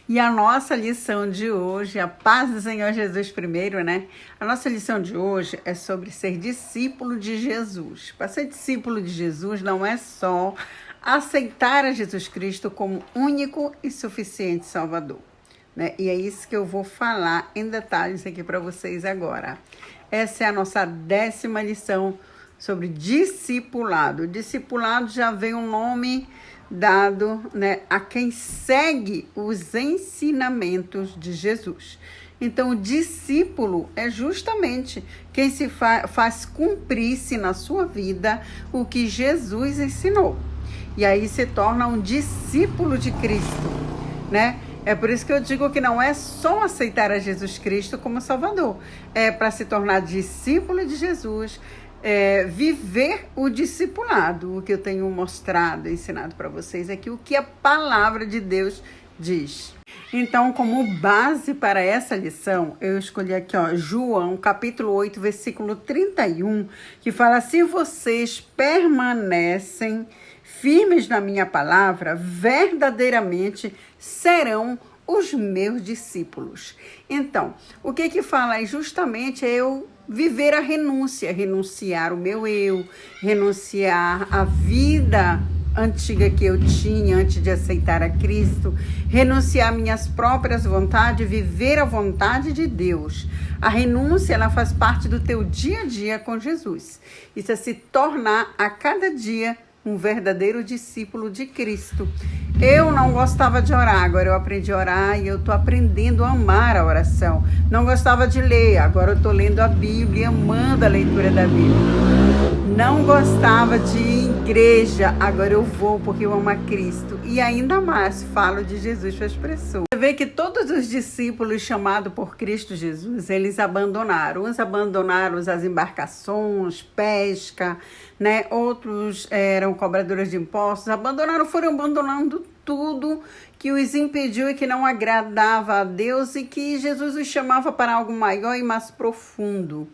E a nossa lição de hoje, a paz do Senhor Jesus primeiro, né? A nossa lição de hoje é sobre ser discípulo de Jesus. Para ser discípulo de Jesus não é só aceitar a Jesus Cristo como único e suficiente Salvador, né? E é isso que eu vou falar em detalhes aqui para vocês agora. Essa é a nossa 10ª lição sobre discipulado. Discipulado já vem um nome dado, né, a quem segue os ensinamentos de Jesus. Então, o discípulo é justamente quem se faz cumprir-se na sua vida o que Jesus ensinou. E aí se torna um discípulo de Cristo, né? É por isso que eu digo que não é só aceitar a Jesus Cristo como Salvador. É para se tornar discípulo de Jesus, viver o discipulado. O que eu tenho mostrado, ensinado para vocês aqui, o que a palavra de Deus diz. Então, como base para essa lição, eu escolhi aqui, João, capítulo 8, versículo 31, que fala: se vocês permanecem firmes na minha palavra, verdadeiramente serão os meus discípulos. Então, o que fala aí justamente é eu viver a renúncia, renunciar o meu eu, renunciar a vida antiga que eu tinha antes de aceitar a Cristo, renunciar minhas próprias vontades, viver a vontade de Deus. A renúncia, ela faz parte do teu dia a dia com Jesus. Isso é se tornar a cada dia um verdadeiro discípulo de Cristo. Eu não gostava de orar, agora eu aprendi a orar e eu estou aprendendo a amar a oração. Não gostava de ler, agora eu estou lendo a Bíblia, amando a leitura da Bíblia. Não gostava de ir em igreja, agora eu vou porque eu amo a Cristo. E ainda mais falo de Jesus para as pessoas. Você vê que todos os discípulos chamados por Cristo Jesus, eles abandonaram. Uns abandonaram as embarcações, pesca, né? Outros eram cobradores de impostos, foram abandonando tudo que os impediu e que não agradava a Deus e que Jesus os chamava para algo maior e mais profundo.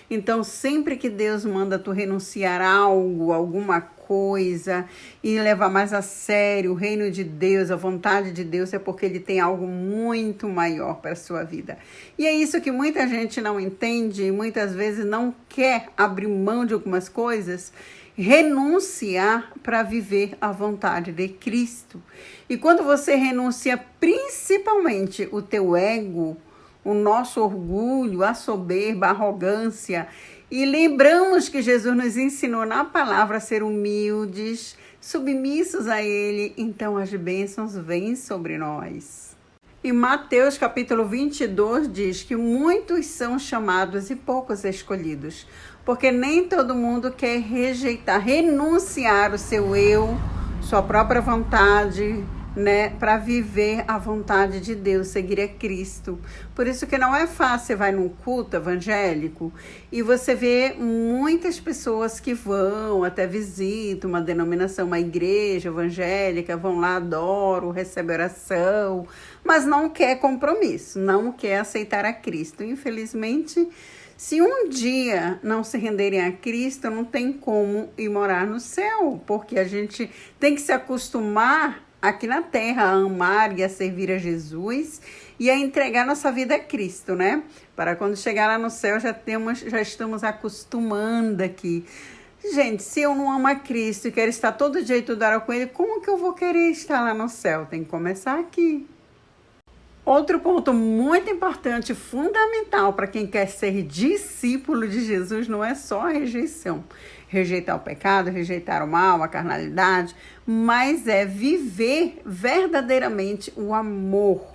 Então, sempre que Deus manda tu renunciar a algo, alguma coisa, e levar mais a sério o reino de Deus, a vontade de Deus, é porque Ele tem algo muito maior para a sua vida. E é isso que muita gente não entende, e muitas vezes não quer abrir mão de algumas coisas, renunciar para viver a vontade de Cristo. E quando você renuncia principalmente o teu ego, o nosso orgulho, a soberba, a arrogância, e lembramos que Jesus nos ensinou na palavra a ser humildes, submissos a Ele, então as bênçãos vêm sobre nós. E Mateus capítulo 22 diz que muitos são chamados e poucos escolhidos, porque nem todo mundo quer renunciar o seu eu, sua própria vontade, né, para viver a vontade de Deus, seguir a Cristo. Por isso que não é fácil. Você vai num culto evangélico e você vê muitas pessoas que vão, até visitam uma denominação, uma igreja evangélica, vão lá, adoram, recebem oração, mas não quer compromisso, não quer aceitar a Cristo. Infelizmente, se um dia não se renderem a Cristo, não tem como ir morar no céu, porque a gente tem que se acostumar aqui na terra a amar e a servir a Jesus e a entregar nossa vida a Cristo, né? Para quando chegar lá no céu já estamos acostumando aqui. Gente, se eu não amo a Cristo e quero estar todo dia e tudo hora com Ele, como que eu vou querer estar lá no céu? Tem que começar aqui. Outro ponto muito importante, fundamental para quem quer ser discípulo de Jesus, não é só a rejeição. Rejeitar o pecado, rejeitar o mal, a carnalidade, mas é viver verdadeiramente o amor.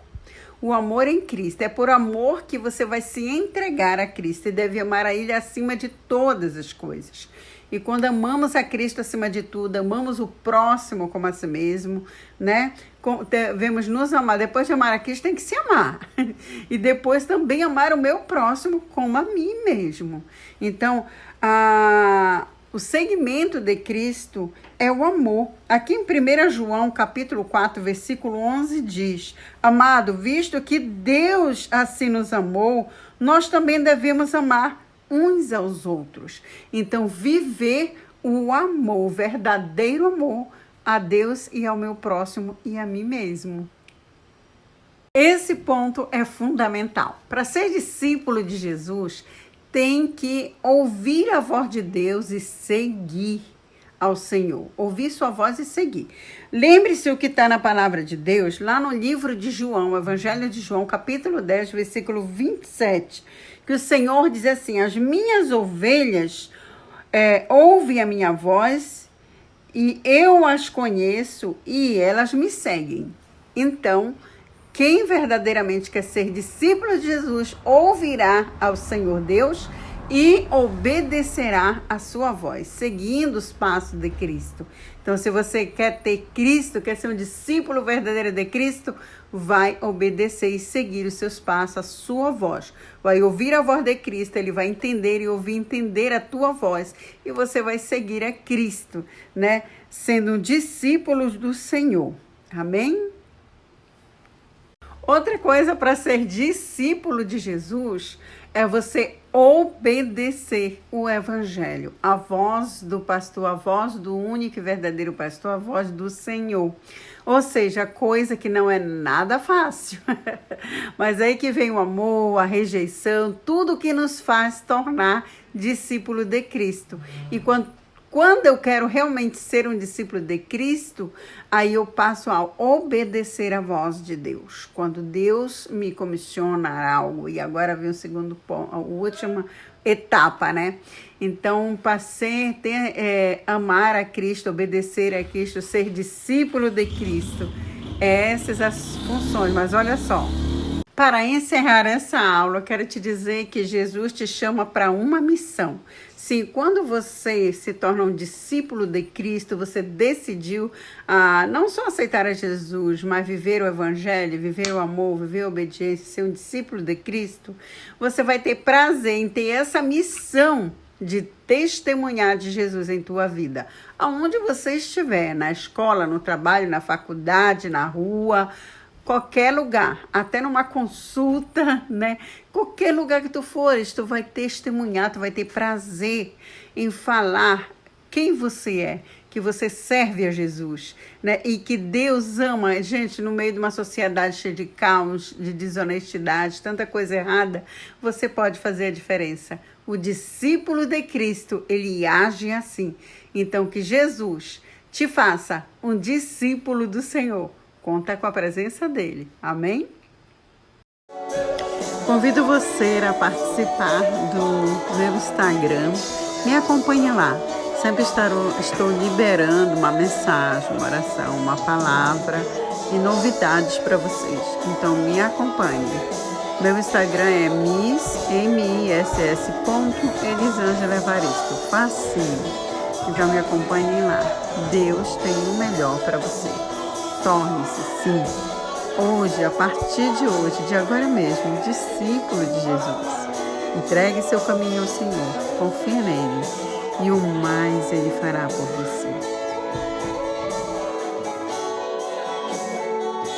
O amor em Cristo. É por amor que você vai se entregar a Cristo e deve amar a Ele acima de todas as coisas. E quando amamos a Cristo acima de tudo, amamos o próximo como a si mesmo, né? Devemos nos amar. Depois de amar a Cristo, tem que se amar. E depois também amar o meu próximo como a mim mesmo. Então, o segmento de Cristo é o amor. Aqui em 1 João, capítulo 4, versículo 11, diz: amado, visto que Deus assim nos amou, nós também devemos amar uns aos outros. Então, viver o amor, o verdadeiro amor a Deus e ao meu próximo e a mim mesmo. ponto é fundamental. Para ser discípulo de Jesus, tem que ouvir a voz de Deus e seguir ao Senhor. Ouvir sua voz e seguir. Lembre-se o que está na palavra de Deus, lá no livro de João, Evangelho de João, capítulo 10, versículo 27, que o Senhor diz assim: as minhas ovelhas ouvem a minha voz e eu as conheço e elas me seguem. Então, quem verdadeiramente quer ser discípulo de Jesus ouvirá ao Senhor Deus e obedecerá a sua voz, seguindo os passos de Cristo. Então, se você quer ter Cristo, quer ser um discípulo verdadeiro de Cristo, vai obedecer e seguir os seus passos, a sua voz. Vai ouvir a voz de Cristo, ele vai entender e ouvir entender a tua voz. E você vai seguir a Cristo, né? Sendo um discípulo do Senhor. Amém? Outra coisa para ser discípulo de Jesus é você obedecer o evangelho, a voz do pastor, a voz do único e verdadeiro pastor, a voz do Senhor. Ou seja, coisa que não é nada fácil. Mas aí que vem o amor, a rejeição, tudo que nos faz tornar discípulo de Cristo. E quando eu quero realmente ser um discípulo de Cristo, aí eu passo a obedecer a voz de Deus. Quando Deus me comissiona algo, e agora vem o segundo ponto, a última etapa, né? Então, passei a amar a Cristo, obedecer a Cristo, ser discípulo de Cristo. Essas as funções, mas olha só. Para encerrar essa aula, eu quero te dizer que Jesus te chama para uma missão. Sim, quando você se torna um discípulo de Cristo, você decidiu não só aceitar a Jesus, mas viver o evangelho, viver o amor, viver a obediência, ser um discípulo de Cristo, você vai ter prazer em ter essa missão de testemunhar de Jesus em tua vida. Aonde você estiver, na escola, no trabalho, na faculdade, na rua, qualquer lugar, até numa consulta, né? Qualquer lugar que tu fores, tu vai testemunhar, tu vai ter prazer em falar quem você é, que você serve a Jesus, né? E que Deus ama. Gente, no meio de uma sociedade cheia de caos, de desonestidade, tanta coisa errada, você pode fazer a diferença. O discípulo de Cristo, ele age assim. Então, que Jesus te faça um discípulo do Senhor. Conta com a presença dele. Amém? Convido você a participar do meu Instagram. Me acompanhe lá. Sempre estou liberando uma mensagem, uma oração, uma palavra e novidades para vocês. Então, me acompanhe. Meu Instagram é miss.elisângela Evaristo. Facinho. Então, me acompanhe lá. Deus tem o melhor para você. Torne-se, sim, hoje, a partir de hoje, de agora mesmo, discípulo de Jesus. Entregue seu caminho ao Senhor, confie nele e o mais ele fará por você.